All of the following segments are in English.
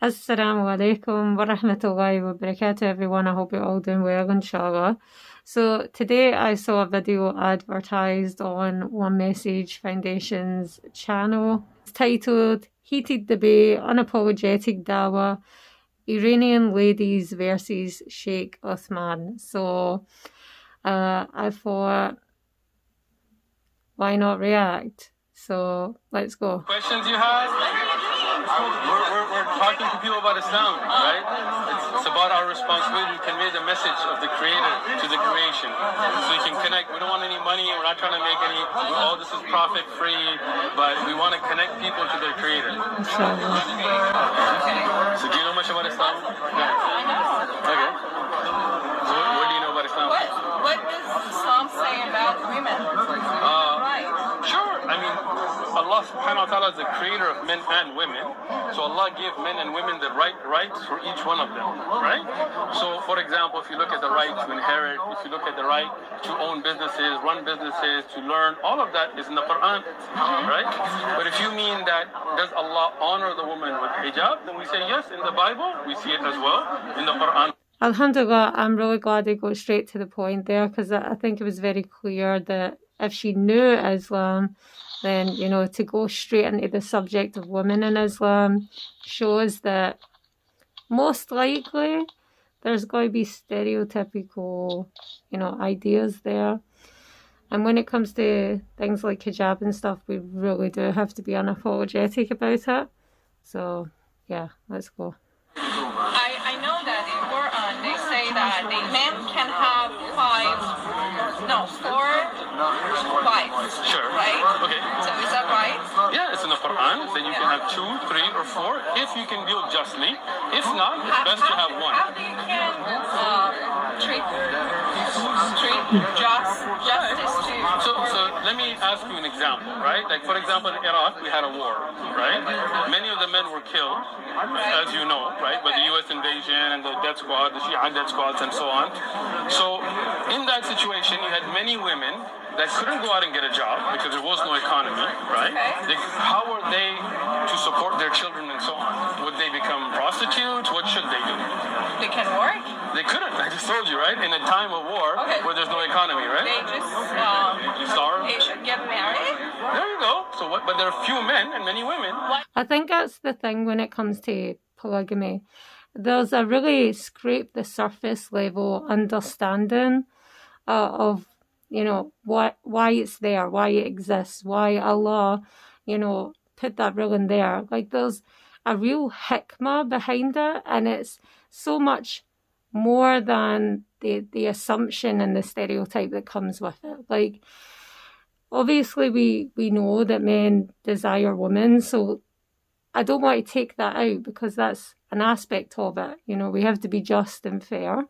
Assalamu alaikum wa rahmatullahi wa barakatuh, everyone. I hope you're all doing well, inshallah. So today I saw a video advertised on One Message Foundation's channel. It's titled Heated Debate, Unapologetic Dawah, Iranian Ladies versus Shaykh Uthman. So I thought, why not react? So let's go. Questions you have? We're talking to people about Islam, right? It's about our responsibility to convey the message of the Creator to the creation, so you can connect. We don't want any money. We're not trying to make any. All this is profit free, but we want to connect people to their Creator. So do you know much about Islam? Okay. So what do you know about Islam? What does Islam say about women? Sure. I mean, Allah subhanahu wa ta'ala is the creator of men and women. So Allah gave men and women the rights for each one of them, right? So for example, if you look at the right to inherit, if you look at the right to own businesses, run businesses, to learn, all of that is in the Quran, right? But if you mean that, does Allah honor the woman with hijab? Then we say yes, in the Bible, we see it as well, in the Quran. Alhamdulillah, I'm really glad they go straight to the point there, because I think it was very clear that if she knew Islam, then, you know, to go straight into the subject of women in Islam shows that most likely there's going to be stereotypical, you know, ideas there. And when it comes to things like hijab and stuff, we really do have to be unapologetic about it. So, yeah, let's go. I know that in Quran they say that the men can have four wives. Sure. Right? Okay. So is that right? Yeah, it's in the Quran. Then you can have 2, 3, or 4 if you can deal justly. If not, it's best to have one. How do you can treat justice to? So let me ask you an example, right? Like for example, in Iraq we had a war, right? Many of the men were killed, as you know, right? By the U.S. invasion and the death squad, the Shia death squads, and so on. So in that situation, you had many women that couldn't go out and get a job because there was no economy, right? How were they to support their children and so on? Would they become prostitutes? What should they do? They can work? They couldn't. I just told you, right? In a time of war where there's no economy, right? They just starve. They should get married? There you go. So what? But there are few men and many women. I think that's the thing when it comes to polygamy. There's a really scrape the surface level understanding of, you know, why it's there, why it exists, why Allah, you know, put that rule in there. Like there's a real hikmah behind it, and it's so much more than the assumption and the stereotype that comes with it. Like obviously we know that men desire women, so I don't want to take that out because that's an aspect of it. You know, we have to be just and fair.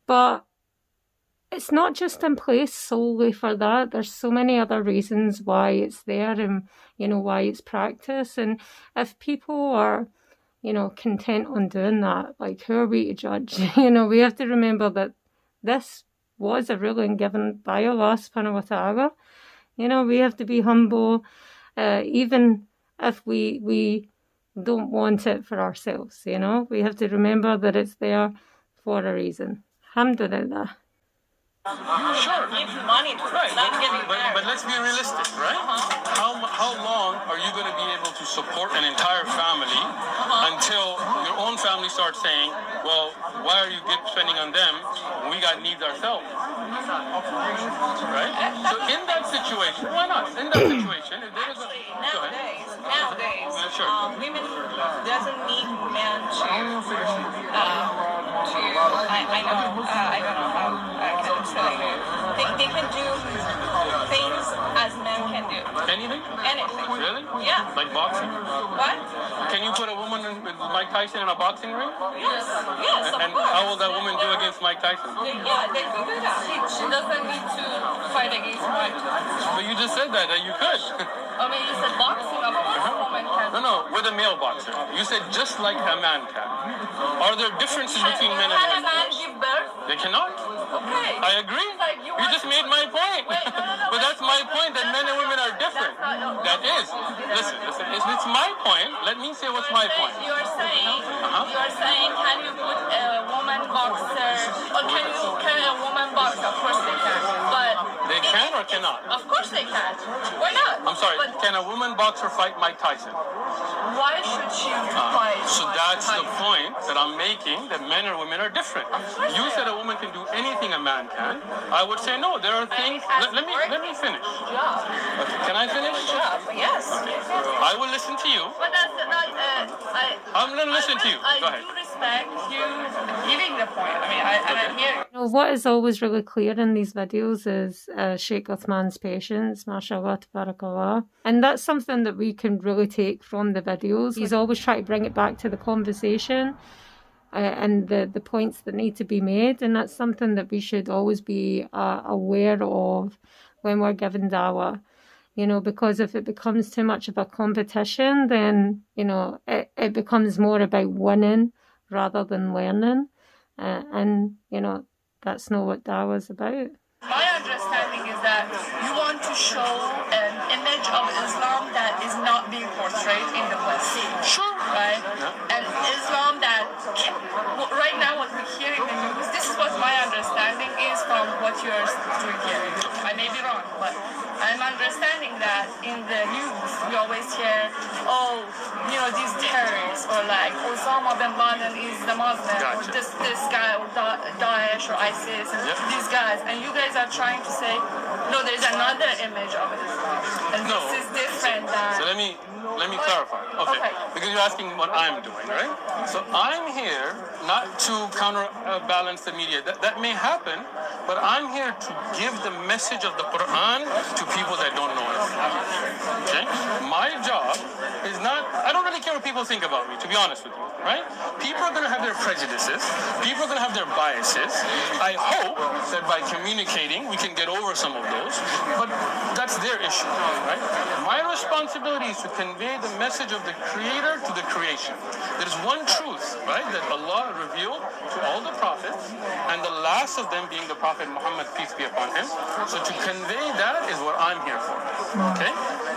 But it's not just in place solely for that. There's so many other reasons why it's there and, you know, why it's practiced. And if people are, you know, content on doing that, like, who are we to judge? You know, we have to remember that this was a ruling given by Allah subhanahu wa ta'ala. You know, we have to be humble, even if we don't want it for ourselves, you know. We have to remember that it's there for a reason. Alhamdulillah. Sure. Give money to but let's be realistic, right? How long are you going to be able to support an entire family until your own family starts saying, well, why are you spending on them when we got needs ourselves? Right? So in that situation, why not? In that situation, if there is nowadays, women doesn't need men to I don't know how I can tell you. They can do things as men can do. Anything? Anything. Really? Yeah. Like boxing? What? Can you put a woman with Mike Tyson in a boxing ring? Yes, of and course. How will that woman do against Mike Tyson? Yeah, they can do that. She doesn't need to fight against Mike Tyson. But you just said that you could. I mean, you said boxing, of course a woman can. No, with a male boxer. You said just like a man can. Are there differences between men and women? Can a man give birth? They cannot. Okay. I agree. Like you just made my point. Wait, no. But that's my point, that men and women are different. That is. Listen. It's my point. Let me say what's my point. You are saying, can you put a woman boxer, or can a woman box? Of course they can. But they can or cannot? Of course they can. Why not? I'm sorry. Can a woman boxer fight Mike Tyson? Why should she fight? So that's the point that I'm making, that men and women are different. You said a woman can do anything a man can. I would say no. There are things. Let me finish. Okay, can I finish? Yes. I will listen to you. But that's not. I'm going to listen to you. Go ahead. I do respect you giving the point. I mean, I'm here. You know, what is always really clear in these videos is Shaykh Uthman's patience, mashallah, tabarakallah. And that's something that we can really take from the videos. He's always trying to bring it back to the conversation and the points that need to be made. And that's something that we should always be aware of when we're given dawah. You know, because if it becomes too much of a competition, then, you know, it becomes more about winning rather than learning. And, you know, that's not what dawah is about. My understanding is that you want to show an image of Islam that is not being portrayed in the West. Sure. Right? And Islam that, right now what we hear in the news, this is what my understanding is from what you're doing here. I may be wrong, but I'm understanding that in the news we always hear, oh, you know, these terrorists, or like Osama bin Laden is the Muslim, or this guy, or Daesh or ISIS, and these guys, and you guys are trying to say, no, there's another image of Islam, and this is different than. So let me clarify. Okay. Because you're asking what I'm doing, right? So I'm here not to counterbalance the media. That may happen, but I'm here to give the message of the Quran to people that don't know it. Okay? My job is not, I don't really care what people think about me, to be honest with you, right? People are going to have their prejudices. People are going to have their biases. I hope that by communicating, we can get over some of those, but that's their issue, right? My responsibility is to convey the message of the Creator to the creation. There's one truth, right, that Allah revealed to all the prophets, and the last of them being the Prophet Muhammad, peace be upon him. So to convey that is what I'm here for, okay?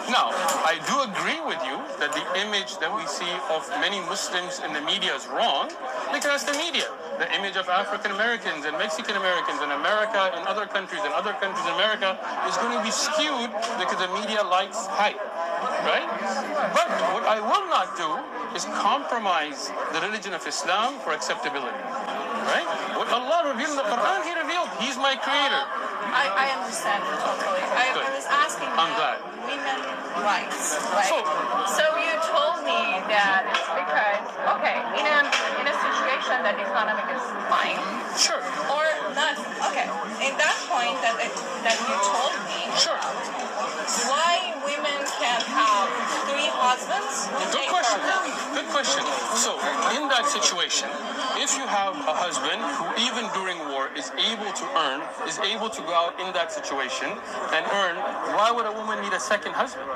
Now, I do agree with you that the image that we see of many Muslims in the media is wrong, because that's the media. The image of African Americans and Mexican Americans in America and other countries in America is going to be skewed because the media likes hype, right? But what I will not do is compromise the religion of Islam for acceptability, right? What Allah revealed in the Quran, He revealed. He's my creator. I understand it totally. I was asking about women's rights, right? So you told me that it's because, okay, in a situation that economic is fine. Sure. Or not. Okay. In that point that you told me. Sure. Why women can't have 3 husbands? Good question. Good question. So, in that situation, if you have a husband who even during war is able to earn, is able to go out in that situation and earn, why would a woman need a second husband?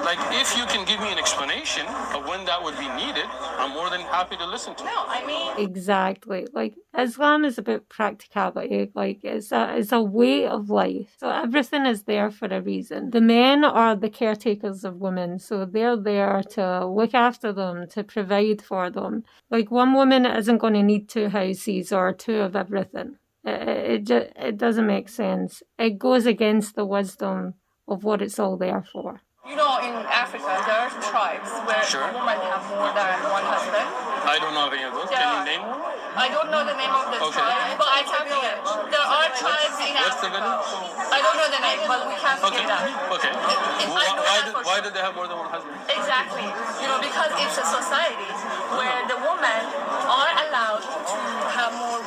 Like, if you can give me an explanation of when that would be needed, I'm more than happy to listen to it. No, I mean... Exactly. Like, Islam is about practicality. Like, it's a way of life. So everything is there for a reason. The men are the caretakers of women, so they're there to look after them, to provide for them. Like, one woman isn't going to need 2 houses or 2 of everything. It doesn't make sense. It goes against the wisdom of what it's all there for. You know, in Africa, there are tribes where women have more than 1 husband. I don't know any of those. Can you name one? I don't know the name of the tribe, but I can tell you. There are tribes in Africa. What's the village? I don't know the name, but we can say that. Okay. Why did they have more than 1 husband? Exactly. You know, because it's a society where the women are allowed to have more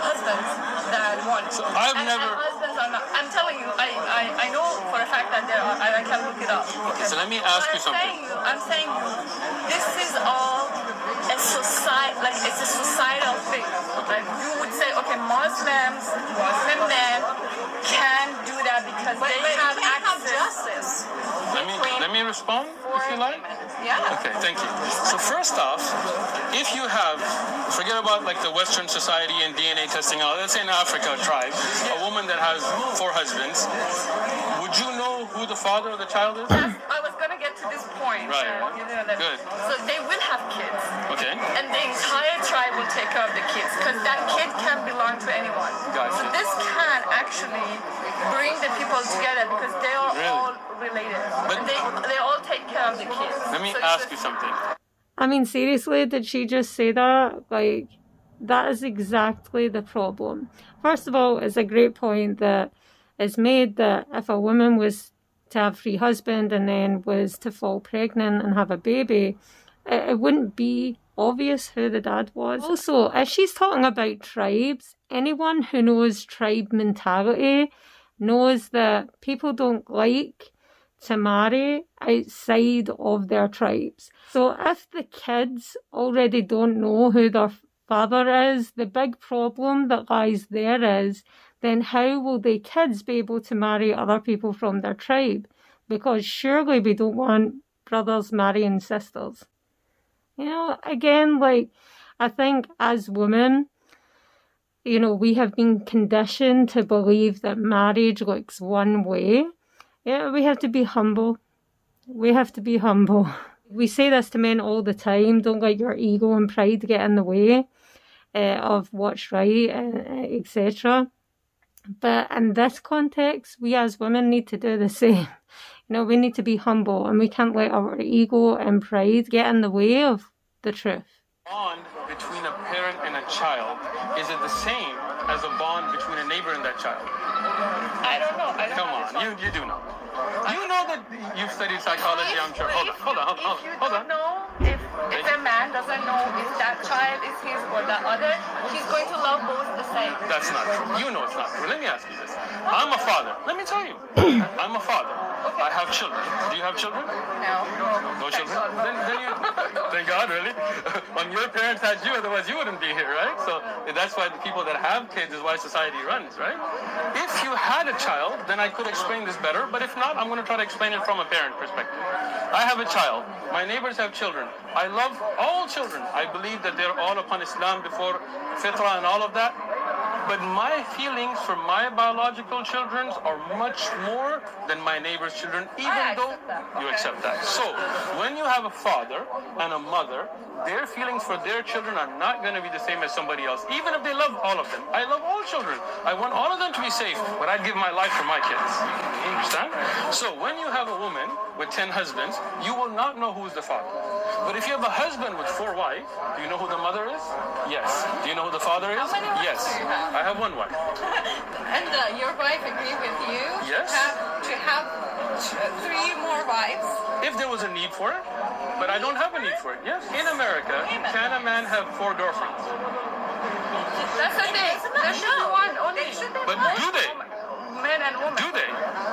husbands than 1. So I've never... And husbands are not. I'm telling you, I know for a fact that there are. I can look it up. Okay, so let me ask you something. I'm saying this is all a society, like it's a societal thing. Like you would say, okay, Muslim men can do that because they have access. Let me respond, if you like. Yeah. Okay, thank you. So first off, if you have, forget about like the Western society and DNA testing out, let's say in Africa, a tribe, a woman that has 4 husbands, would you know who the father of the child is? Yes, I point. Right. You know that. Good. So they will have kids. Okay. And the entire tribe will take care of the kids because that kid can belong to anyone. Gotcha. So this can actually bring the people together because they are all related. But they all take care of the kids. Let me ask you something. I mean, seriously, did she just say that? Like, that is exactly the problem. First of all, it's a great point that is made that if a woman was to have free husband and then was to fall pregnant and have a baby, it wouldn't be obvious who the dad was. Also, if she's talking about tribes, anyone who knows tribe mentality knows that people don't like to marry outside of their tribes. So if the kids already don't know who their father is, the big problem that lies there is, then how will the kids be able to marry other people from their tribe? Because surely we don't want brothers marrying sisters. You know, again, like, I think as women, you know, we have been conditioned to believe that marriage looks one way. Yeah, we have to be humble. We have to be humble. We say this to men all the time. Don't let your ego and pride get in the way of what's right, etc. But in this context, we as women need to do the same. You know, we need to be humble and we can't let our ego and pride get in the way of the truth. Bond between a parent and a child, is it the same as a bond between a neighbor and that child? I don't know. Come on, you do know. You know that you've studied psychology, I'm sure. Hold on. If you don't know, if a man doesn't know if that child is his or the other, he's going to love both the same. That's not true. You know it's not true. Let me ask you this. I'm a father. Let me tell you. I'm a father. Okay. I have children. Do you have children? No. No children? Then you... Thank God, really? When your parents had you, otherwise you wouldn't be here, right? So that's why the people that have kids is why society runs, right? If you had a child, then I could explain this better. But if not, I'm going to try to explain it from a parent perspective. I have a child. My neighbors have children. I love all children. I believe that they're all upon Islam before fitrah and all of that. But my feelings for my biological children are much more than my neighbor's children, even though you accept that. So, when you have a father and a mother, their feelings for their children are not going to be the same as somebody else, even if they love all of them. I love all children. I want all of them to be safe, but I'd give my life for my kids. You understand? So, when you have a woman with 10 husbands, you will not know who's the father. But if you have a husband with 4 wives, do you know who the mother is? Yes. Do you know who the father is? How many wives Yes. do you have? I have 1 wife. And your wife agreed with you Yes. to have 3 more wives? If there was a need for it, but I don't have a need for it. Yes. In America, can a man have 4 girlfriends? That's the thing. There should be one only. But do they? Men and women. Do they?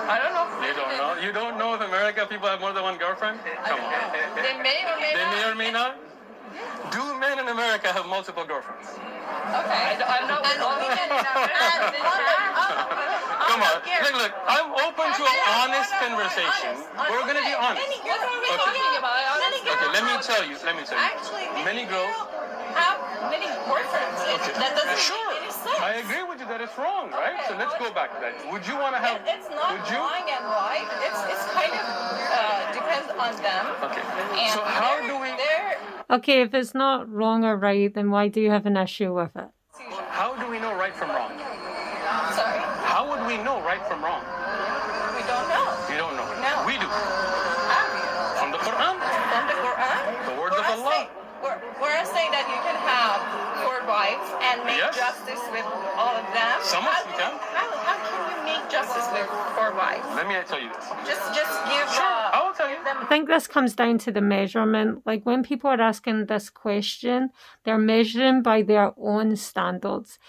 I don't know. You don't know? You don't know if America people have more than 1 girlfriend? Come on. They may or may They not. may or may not? Do men in America have multiple girlfriends? Okay. I'm not with all men in America. Come on. Look, I'm open to an honest conversation. We're going to be honest. What are we talking about? Okay, let me tell you. Actually, Many girls have many boyfriends. Okay. That doesn't Sure. make any sense. I agree with you that it's wrong, right? So let's go back to that. Would you want to have... It's not Would you? wrong and right. It's kind of depends on them. Okay. And So how do we... Okay, if it's not wrong or right, then why do you have an issue with it? How do we know right from wrong? Sorry? How would we know right from wrong? We don't know. You don't know. No. We do. How? From the Quran. From the Quran? The words of Allah. We're saying that you can have 4 wives and make Yes. justice with all of them. Some of you can. How can you make justice with 4 wives? Let me tell you this. Just give I will tell you. I think this comes down to the measurement. Like when people are asking this question, they're measuring by their own standards.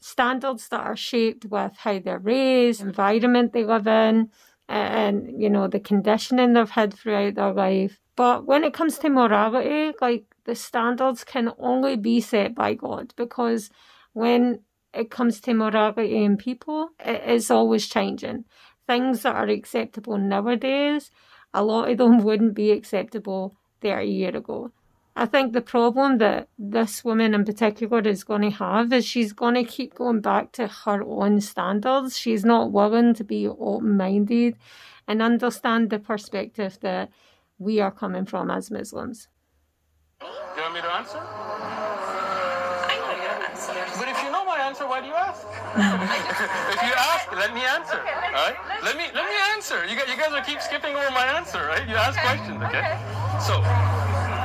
Standards that are shaped with how they're raised, environment they live in, and, you know, the conditioning they've had throughout their life. But when it comes to morality, like, the standards can only be set by God, because when it comes to morality in people, it's always changing. Things that are acceptable nowadays, a lot of them wouldn't be acceptable 30 years ago. I think the problem that this woman in particular is going to have is she's going to keep going back to her own standards. She's not willing to be open-minded and understand the perspective that we are coming from as Muslims. You want me to answer? I know your answer. But if you know my answer, why do you ask? If you ask, let me answer. Okay, All right? Let me answer. You guys will keep skipping over my answer, right? You ask questions, okay? So,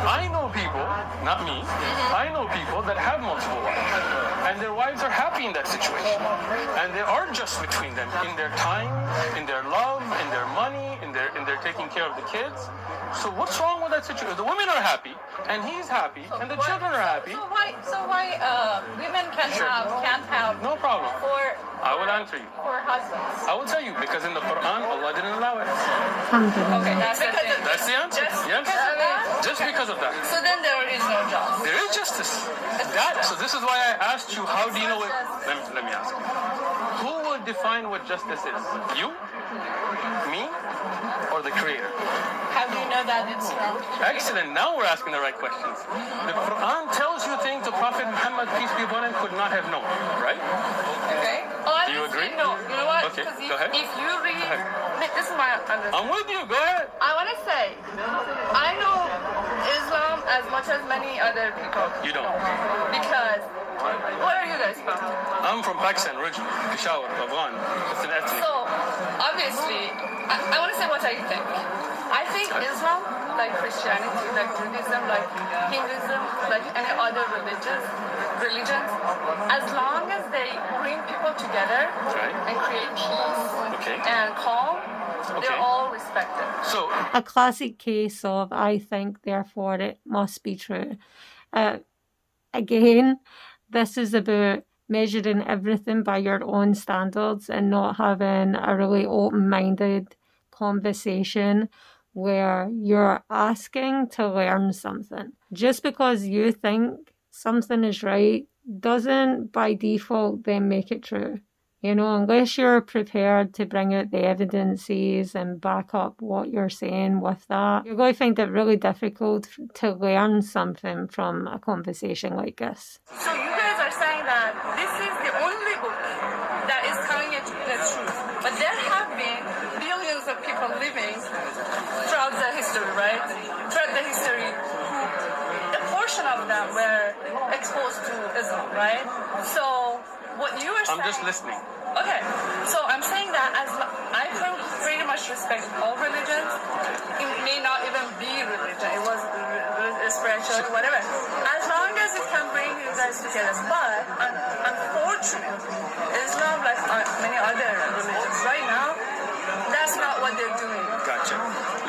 I know people, not me, I know people that have multiple wives. And their wives are happy in that situation. And they are just between them in their time, in their love, in their money, in their taking care of the kids. So what's wrong with that situation? The women are happy, and he's happy, and the children are happy. So why women can't have No problem. for I will answer you. husbands? I will tell you, because in the Quran, Allah didn't allow it. Okay, that's the thing. That's the answer. Yes. Just because of that. So then there is no justice. There is justice. So this is why I asked you, how do you know what... Let me ask you. Who will define what justice is? You? Me? Or the Creator? How do you know that it's wrong? Excellent. Now we're asking the right questions. The Quran tells you things the Prophet Muhammad, peace be upon him, could not have known. Right? Okay. Do you agree? No. You know what? Okay, Because go ahead. if you read... This is my understanding. I'm with you. Go ahead. I want to say, I know Islam as much as many other people. You don't. Because, where are you guys from? I'm from Pakistan originally. Peshawar, Afghan. It's an ethnic. So, obviously, I want to say what I think. I think Islam, like Christianity, like Judaism, like Hinduism, like any other religions, as long as they bring people together and create peace and calm, they're all respected. So, a classic case of I think, therefore it must be true. Again, this is about measuring everything by your own standards and not having a really open-minded conversation where you're asking to learn something. Just because you think something is right doesn't by default then make it true. You know, unless you're prepared to bring out the evidences and back up what you're saying with that, you're going to find it really difficult to learn something from a conversation like this. So you guys are saying that this is the only book that is telling it the truth. But there have been billions of people living throughout the history, right? Throughout the history, a portion of them were exposed to Islam, right? So what you are saying... I'm just listening. Okay, so I'm saying that as I pretty much respect all religions. It may not even be religion. It was spiritual, whatever. As long as it can bring you guys together. But unfortunately, Islam, like many other religions right now, that's not what they're doing. Gotcha.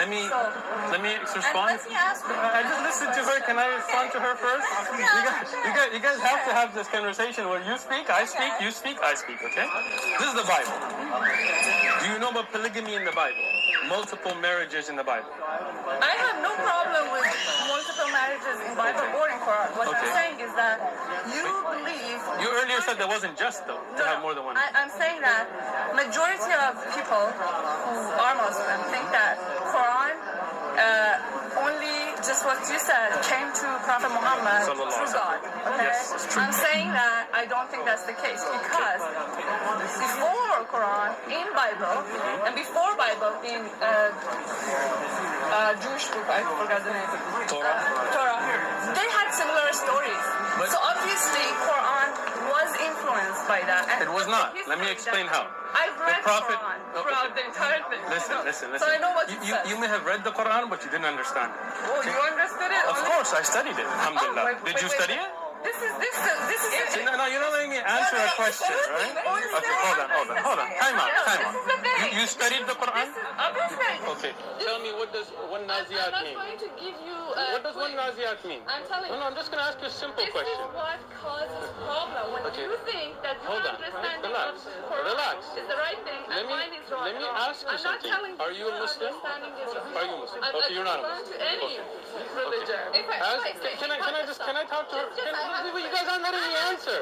Let me respond. Let me ask you. I just listened to her. Can I respond to her first? You guys have to have this conversation where you speak, I speak, you speak, I speak, okay? This is the Bible. Do you know about polygamy in the Bible? Multiple marriages in the Bible. I have no problem with multiple marriages in Bible or in Quran. What I'm saying is that you believe... You earlier said that wasn't just, though, to have more than one. I'm saying that majority of people who are Muslim think that Quran only, just what you said, came to Prophet Muhammad through God. Okay? Yes, it's true. I'm saying that I don't think that's the case because before Quran in Bible and before Bible in Jewish book, I forgot the name. Torah. They had similar stories. So obviously Quran was influenced by that. And it was not. Let me explain how. I've read Prophet, Quran throughout the entire thing. Listen. So I know what you said. You may have read the Quran, but you didn't understand it. Oh, you understood it? Of course, I studied it. Alhamdulillah. Did you study it? This is it. No, you're not letting me answer a question, right? Okay, hold on. Time out. You studied the Quran? Okay. Tell me, what does one Naziat mean? I'm not going to give you... What does one Naziat mean? I'm telling you. No, I'm just going to ask you a simple question. This is what causes problem. When you think that your understanding of Quran is the right thing and mine is wrong. Let me ask you something. Are you a Muslim? Are you Muslim? Okay, you're not a Muslim. To any religion. Can I talk to her? You guys aren't letting me answer.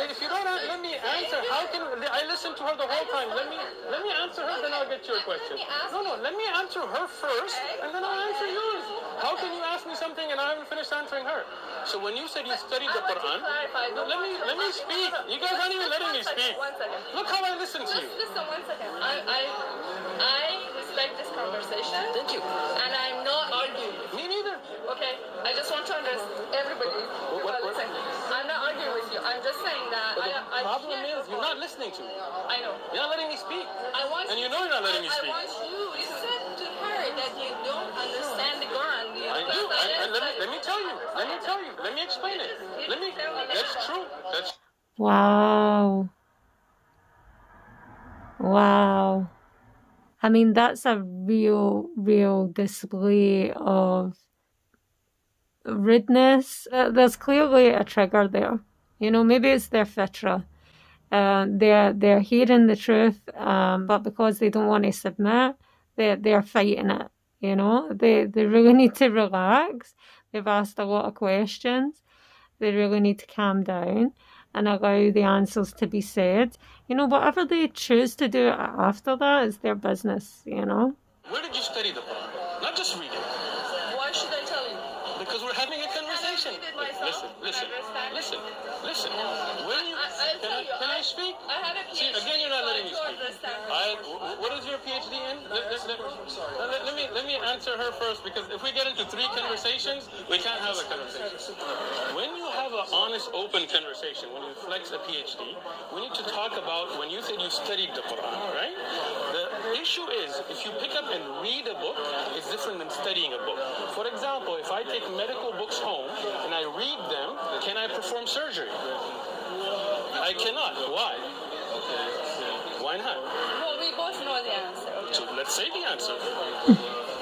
If you don't let me answer, how can I listen to her the whole time? Let me answer her, then I'll get your question. No, let me answer her first, and then I'll answer yours. How can you ask me something and I haven't finished answering her? So when you said you studied the Quran, let me speak. You guys aren't even letting me speak. Look how I listen to you. Listen, 1 second. I respect this conversation. Thank you. And I'm not Okay, I just want to understand everybody. Listen, I'm not arguing with you. I'm just saying that But the problem is you're not listening to me. I know. You're not letting me speak. And you know you're not letting me speak. I want you said to her that you don't understand the Quran. I do. Let me tell you. Let me explain it. That's true. Wow. Wow. I mean, that's a real display of rudeness. There's clearly a trigger there. You know, maybe it's their fitra. They're hearing the truth, but because they don't want to submit, they're fighting it. You know, they really need to relax. They've asked a lot of questions. They really need to calm down and allow the answers to be said. You know, whatever they choose to do after that is their business, you know. Where did you study the Quran? Not just read it. Why should I tell you? Because we're having a conversation. Listen. When you can I speak? I had a PhD. See, again, you're not letting me speak. What is your PhD in? Let me answer her first, because if we get into 3 conversations, we can't have a conversation. When you have an honest, open conversation, when you flex a PhD, we need to talk about when you said you studied the Quran, right? The issue is, if you pick up and read a book, it's different than studying a book. For example, if I take medical books home and I read them, can I perform surgery? I cannot. Why? Why not? Well, we both know the answer. So let's say the answer.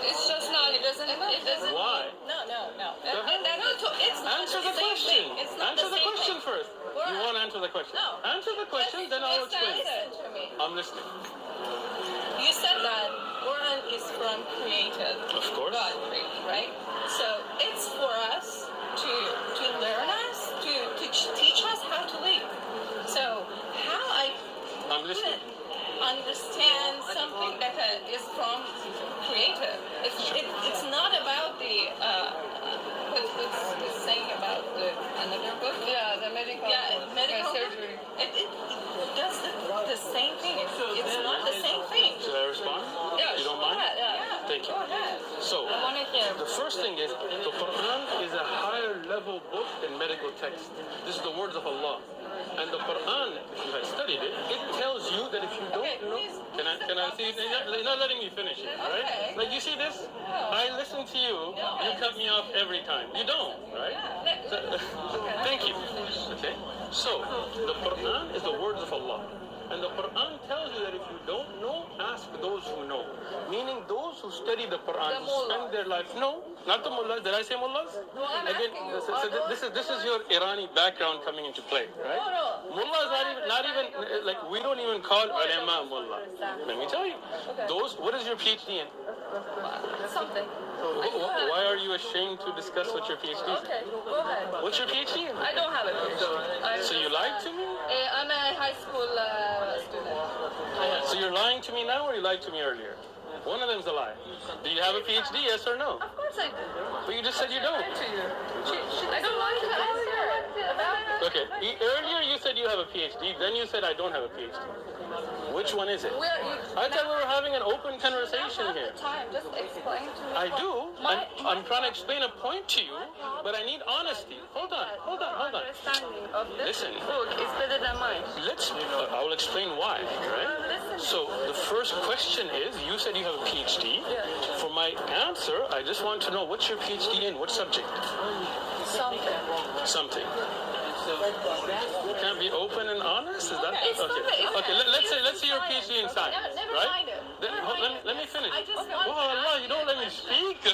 It's just not. It doesn't. Why? No. It's not answer the the same question. thing. It's not Answer the the same question thing. first. You want to answer the question? No. Answer the question, then I'll explain. Listen to me. I'm listening. You said that Quran is from created. Of course. God created, right? So it's for us to learn us, to teach us how to live. So how I'm listening. understand something that is from creator. It's not about the what's saying about another book. Yeah, the medical. Yeah, medical surgery. It does the same thing. It's not the same thing. Should I respond? Yeah, you don't mind? Yeah. Thank you. So, the first thing is, the Quran is a higher level book than medical text. This is the words of Allah. And the Quran, if you had studied it, it tells you that if you don't know... Can I see? You're not letting me finish it, right? Okay. Like, you see this? I listen to you. You cut me off every time. You don't, right? Thank you. Okay? So, the Quran is the words of Allah. And the Quran tells you that if you don't know, ask those who know. Meaning those who study the Quran, who spend their life. No, not the mullahs. Did I say mullahs? No, I'm Again, this is your Irani background coming into play, right? No. Mullah is not even like, we don't even call ulama mullah. Let me tell you. Those, what is your PhD in? Something. Why are you ashamed to discuss what your PhD is? Okay, go ahead. What's your PhD in? I don't have a PhD. So you lied to me? I'm a high school student. So you're lying to me now, or you lied to me earlier? One of them's a lie. Do you have a PhD, yes or no? Of course I do. But you just said you don't. I don't want to answer. Okay, earlier you said you have a PhD, then you said I don't have a PhD. Which one is it? I thought we were having an open conversation here. Just explain to me. I do. I'm trying to explain a point to you, but I need honesty. Hold on. Understanding of this Listen. book is better than mine. I will explain why, right? So the first question is, you said you have a PhD. For my answer, I just want to know, what's your PhD in? What subject? Something. You can't be open and honest? Is that okay? Let's say your PhD in science, right? Let me finish. Oh Allah, you don't let me speak.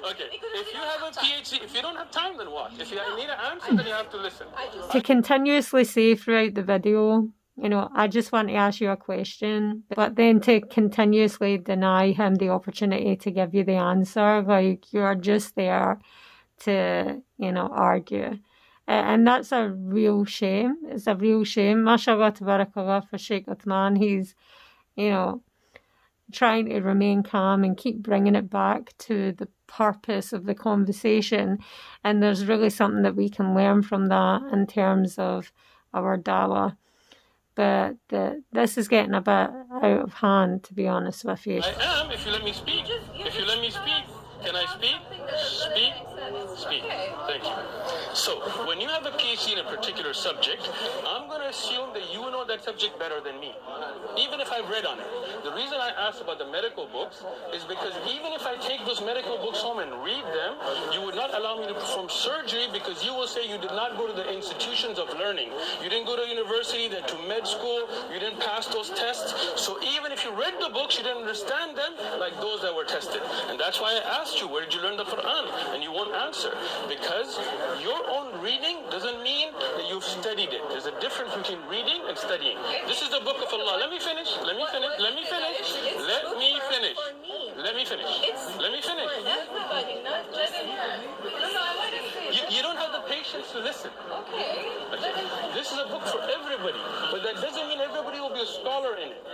Okay. If you have a PhD, if you don't have time, then what? If you need an answer, then you have to listen. To continuously say throughout the video, you know, I just want to ask you a question, but then to continuously deny him the opportunity to give you the answer, like you're just there to, you know, argue. And that's a real shame. It's a real shame. MashaAllah, tabarakallah for Shaykh Uthman. He's, you know, trying to remain calm and keep bringing it back to the purpose of the conversation. And there's really something that we can learn from that in terms of our dawah. But this is getting a bit out of hand, to be honest with you. I am, if you let me speak. If you let me speak. Can I speak? Speak. Thank you. So, when you have a PhD in a particular subject, I'm going to assume that you know that subject better than me, even if I've read on it. The reason I asked about the medical books is because even if I take those medical books home and read them, you would not allow me to perform surgery because you will say you did not go to the institutions of learning. You didn't go to university, then to med school, you didn't pass those tests. So even if you read the books, you didn't understand them like those that were tested. And that's why I asked you, where did you learn the Quran? And you won't answer. Because your own reading doesn't mean that you've studied it. There's a difference between reading and studying. This is the book of Allah. Let me finish. Let me finish. Let me finish. Let me finish. Let me finish. Let me finish. Everybody, not just You don't have the patience to listen. Okay. This is a book for everybody, but that doesn't mean everybody will be a scholar in it.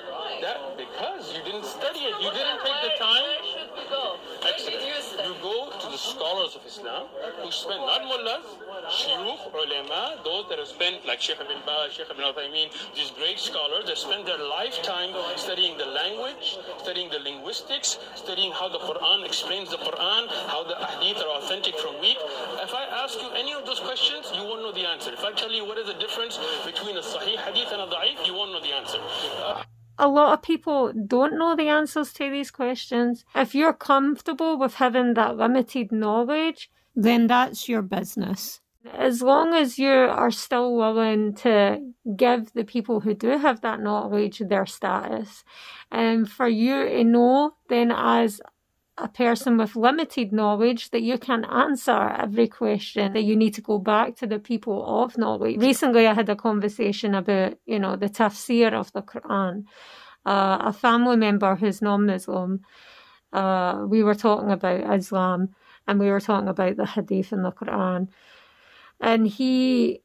That because you didn't study it, you didn't take the time. Where should we go? Excellent. You go to the scholars of Islam who spend, not mullahs, shuyukh, ulama, those that have spent, like Shaykh Ibn Baz, Shaykh Ibn Uthaymeen, these great scholars that spend their lifetime studying the language, studying the linguistics, studying how the Quran explains the Quran, how the hadith are authentic from weak. If I ask you any of those questions, you won't know the answer. If I tell you what is the difference between a sahih hadith and a da'if, you won't know the answer. A lot of people don't know the answers to these questions. If you're comfortable with having that limited knowledge, then that's your business. As long as you are still willing to give the people who do have that knowledge their status, and for you to know then as a person with limited knowledge that you can answer every question, that you need to go back to the people of knowledge. Recently I had a conversation about, the tafsir of the Quran. A family member who's non-Muslim, we were talking about Islam and we were talking about the hadith in the Quran. And he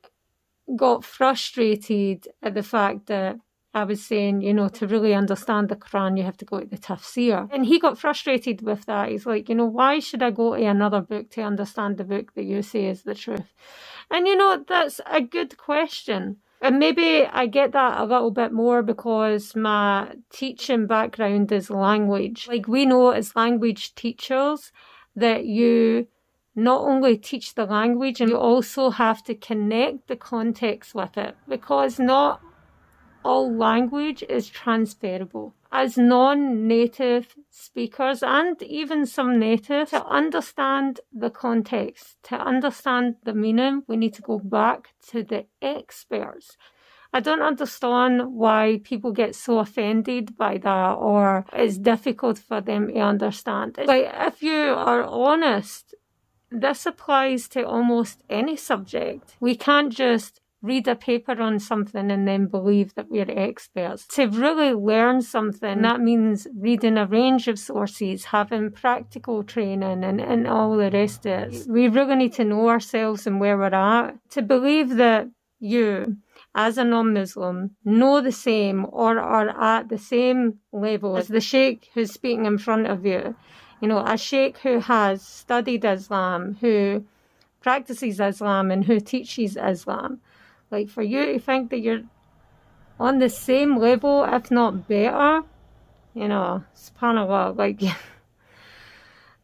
got frustrated at the fact that I was saying, to really understand the Quran, you have to go to the tafsir. And he got frustrated with that. He's like, why should I go to another book to understand the book that you say is the truth? And, that's a good question. And maybe I get that a little bit more because my teaching background is language. Like we know as language teachers that you not only teach the language, and you also have to connect the context with it, because not all language is transferable. As non-native speakers, and even some natives, to understand the context, to understand the meaning, we need to go back to the experts. I don't understand why people get so offended by that, or it's difficult for them to understand. Like, if you are honest, this applies to almost any subject. We can't just read a paper on something and then believe that we're experts. To really learn something, that means reading a range of sources, having practical training and all the rest of it. We really need to know ourselves and where we're at. To believe that you, as a non-Muslim, know the same or are at the same level as the sheikh who's speaking in front of you, a sheikh who has studied Islam, who practices Islam and who teaches Islam. Like, for you to think that you're on the same level, if not better, subhanAllah, like,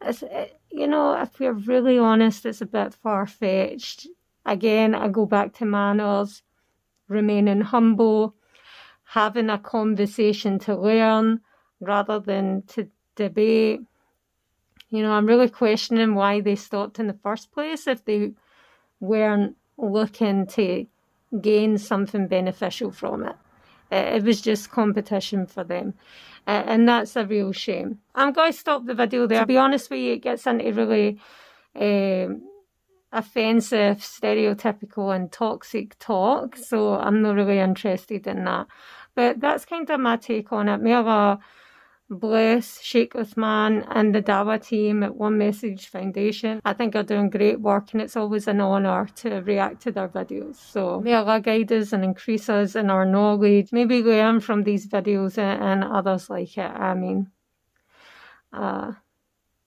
if we're really honest, it's a bit far-fetched. Again, I go back to manners, remaining humble, having a conversation to learn rather than to debate. I'm really questioning why they stopped in the first place if they weren't looking to gain something beneficial from it. It was just competition for them. And that's a real shame. I'm going to stop the video there. To be honest with you, it gets into really offensive, stereotypical and toxic talk. So I'm not really interested in that. But that's kind of my take on it. May Allah bless Shaykh Uthman and the Dawah team at One Message Foundation. I think they're doing great work, and it's always an honour to react to their videos. So may Allah guide us and increase us in our knowledge. Maybe learn from these videos and others like it.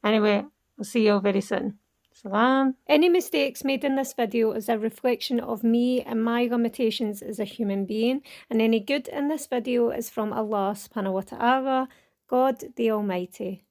Anyway, I'll see you all very soon. Salam. Any mistakes made in this video is a reflection of me and my limitations as a human being, and any good in this video is from Allah subhanahu wa ta'ala, God the Almighty.